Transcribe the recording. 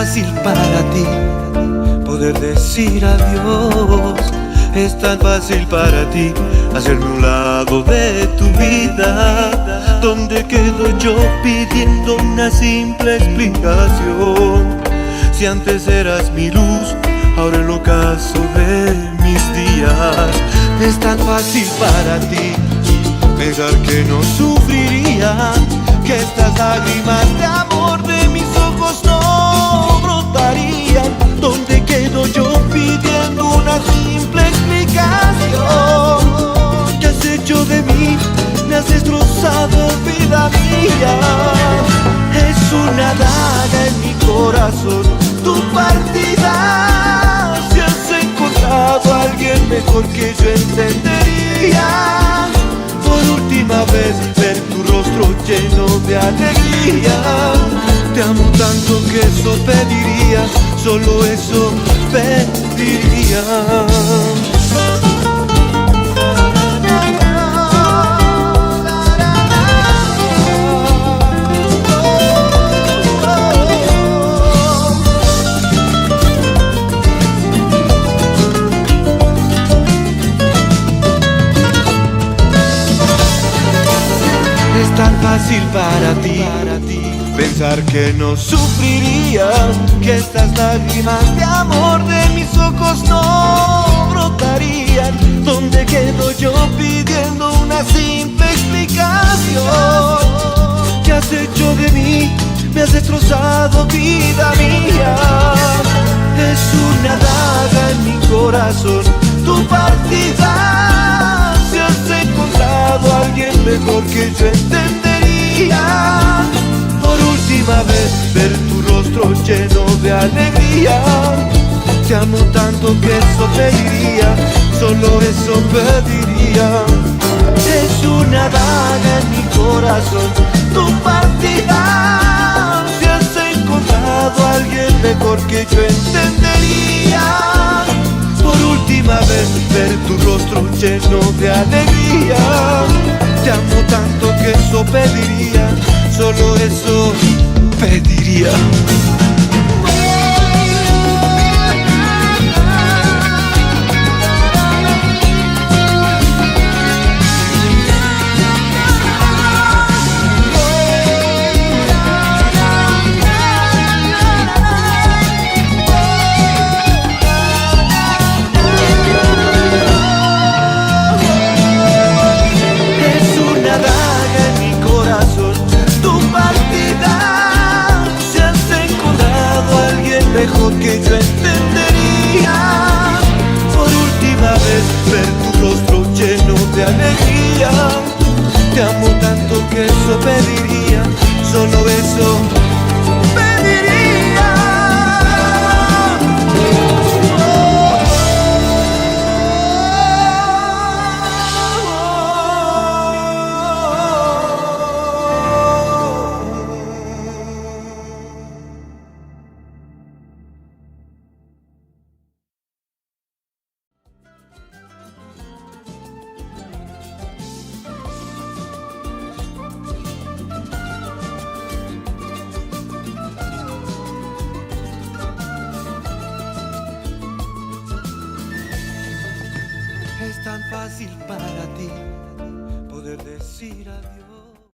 fácil para ti poder decir adiós. Es tan fácil para ti hacerme un lado de tu vida, donde quedo yo pidiendo una simple explicación. Si antes eras mi luz, ahora el ocaso de mis días. Es tan fácil para ti pensar que no sufriría, que estas lágrimas de amor de mis ojos no brotarían. ¿Dónde quedo yo pidiendo una simple explicación? ¿Qué has hecho de mí? Me has destrozado, vida mía. Es una daga en mi corazón, tu partida. Si has encontrado a alguien mejor que yo, entendería. Por última vez ver tu rostro lleno de alegría. Te amo tanto que eso pediría, solo eso pediría. Es tan fácil para ti pensar que no sufriría, que estas lágrimas de amor de mis ojos no brotarían. ¿Dónde quedo yo pidiendo una simple explicación? ¿Qué has hecho de mí? Me has destrozado, vida mía. Es una daga en mi corazón, tu partida. Si has encontrado a alguien mejor que yo, entendería. Por última vez ver tu rostro lleno de alegría. Te amo tanto que eso pediría, solo eso pediría. Es una daga en mi corazón, tu partida. Si has encontrado a alguien mejor que yo, entendería. Por última vez ver tu rostro lleno de alegría. Te amo tanto que eso pediría, solo eso pediría. Mejor que yo, entendería. Por última vez ver tu rostro lleno de alegría. Te amo tanto que eso pediría, solo eso pediría. Es tan fácil para ti poder decir adiós.